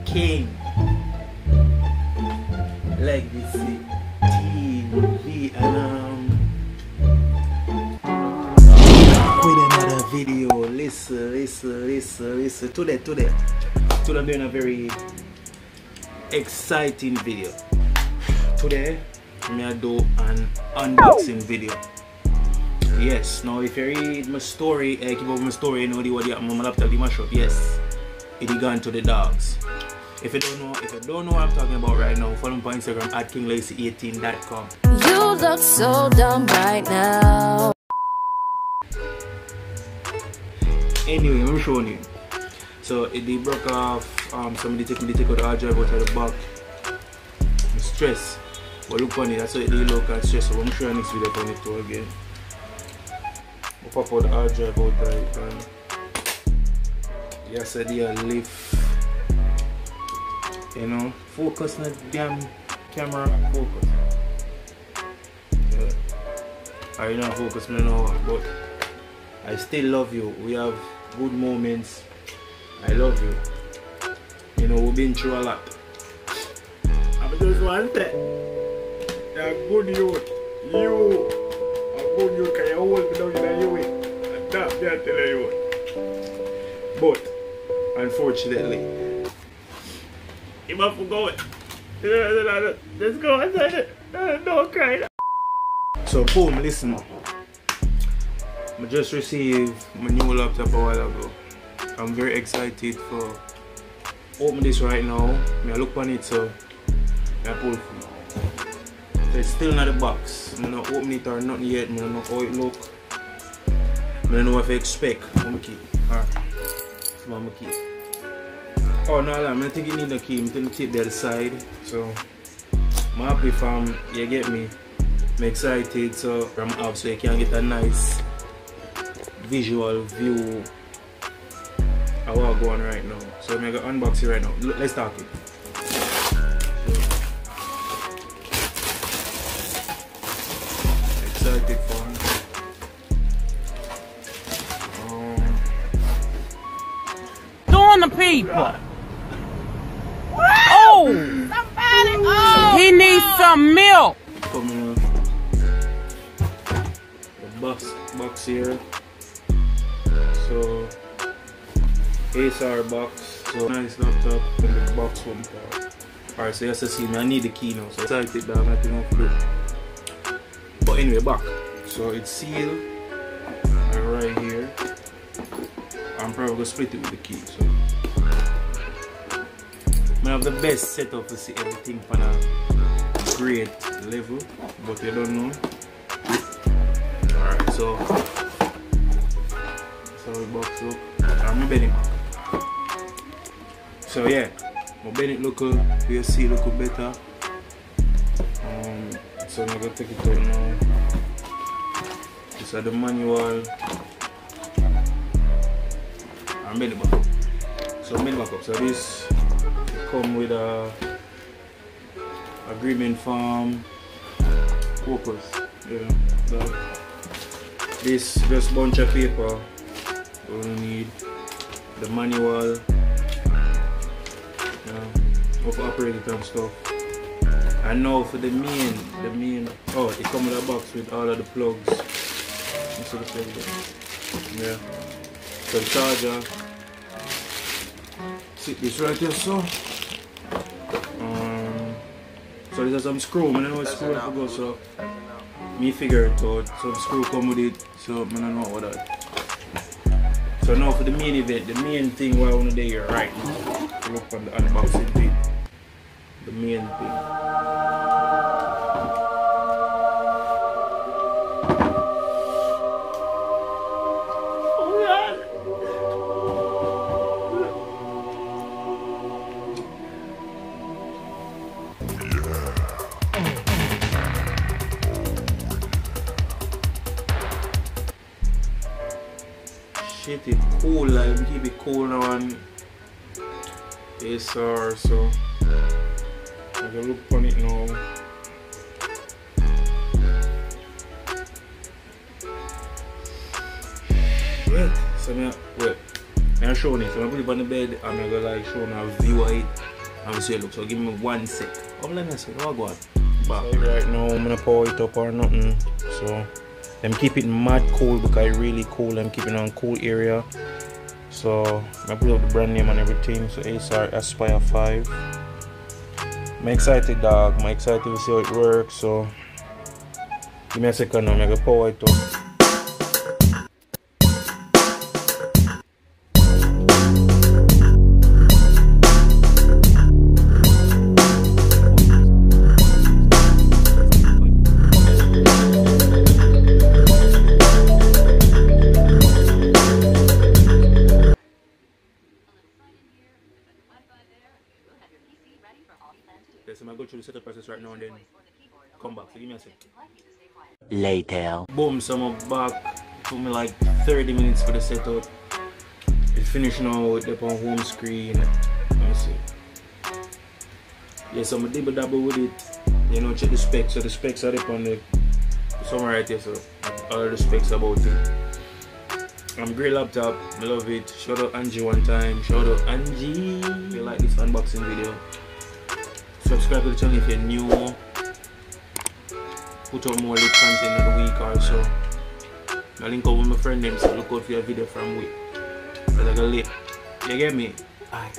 King Legacy TV and with another video. Listen. Today I'm doing a very exciting video. Today I do an unboxing video. Yes, now if you read my story, keep up my story, you know what happened on my laptop, the mash up. Yes, it gone to the dogs. If you don't know what I'm talking about right now, follow me on Instagram at kinglacy18.com. You look so dumb right now. Anyway, I'm showing you. So it broke off. Somebody take out the hard drive out of the back. I'm stressed. But look on it, that's how it look and stress. So I'm sure next video on it too again. I'll pop out the hard drive out of it and yes, I did lift. You know, focus on the damn camera, focus. Yeah. I don't focus, I know, but I still love you. We have good moments. I love you. You know, we've been through a lot. I just want that. You're a good youth. You are good youth because you hold me down in your way. And that's what I'm telling you. But, unfortunately, you must go. Let's go inside. Don't cry. So boom, listen. I just received my new laptop a while ago. I'm very excited for open this right now. I look on it, so I pull it. So it's still not a box. I'm not open it or nothing yet. I don't know how it look. I don't know what to expect. I'm keep. Alright. So I'm keep. Oh no, I'm not thinking need the key. I'm going to keep the other side. So I'm happy from you get me. I'm excited so I'm up so you can get a nice visual view of what I'm going right now. So I'm going to unbox it right now. Look, let's start it. Excited for doing the people. Oh! Somebody! Oh! He needs some milk. Coming up. The box here. So Acer box. So nice laptop and the box one part. Alright, so you have to see me. I need the key now. So excited that I'm not going to do. But anyway, back. So it's sealed right here. I'm probably going to split it with the key. So I have the best setup to see everything on a great level, but you don't know. Alright, so that's how the box look. I'm bending. So yeah, my bending look you see look better. So I'm gonna take it out now. This is the manual. I'm bending back up. So I'm bending back up. So this come with a agreement form, purpose. Yeah, this just bunch of paper. We need the manual, of operating and stuff. And now for the main. Oh, it comes with a box with all of the plugs. Yeah. So the charger. See this right here, so. So there's some screw. I don't know what screw I go, so me figure it out. Some screw come with it, so I don't know what that. So now for the main event, the main thing what I want to do here right now. Look on the unboxing thing. The main thing. Shit, it cool, like keep it cool now and Acer, so I I'm gonna look on it now. Wait, so I'm showing it. So I'm gonna put it on the bed and I'm gonna like show a view of it and see it look. So give me 1 sec. How long is it? Go on. Back. So right now I'm gonna power it up or nothing. So I'm keeping it mad cool because it's really cool. I'm keeping it on cool area. So I put up the brand name and everything. So Acer Aspire 5. I'm excited, dog. I'm excited to see how it works. So give me a second now. I'm gonna power it up. So I'm going to go through the setup process right now and then come back. So give me a second. Later. Boom, so I'm back. It took me like 30 minutes for the setup. It's finished now with the on home screen. Let me see. Yeah, so I'm double double with it. You know, check the specs. So the specs are up on the somewhere right there. So all the specs about it. Great laptop. I love it. Shout out Angie one time. Shout out Angie. If you like this unboxing video, subscribe to the channel if you're new. Put out more lit content in the week or so. I link up with my friend them, so look out for your video from week. But I got lit. You get me? Aye.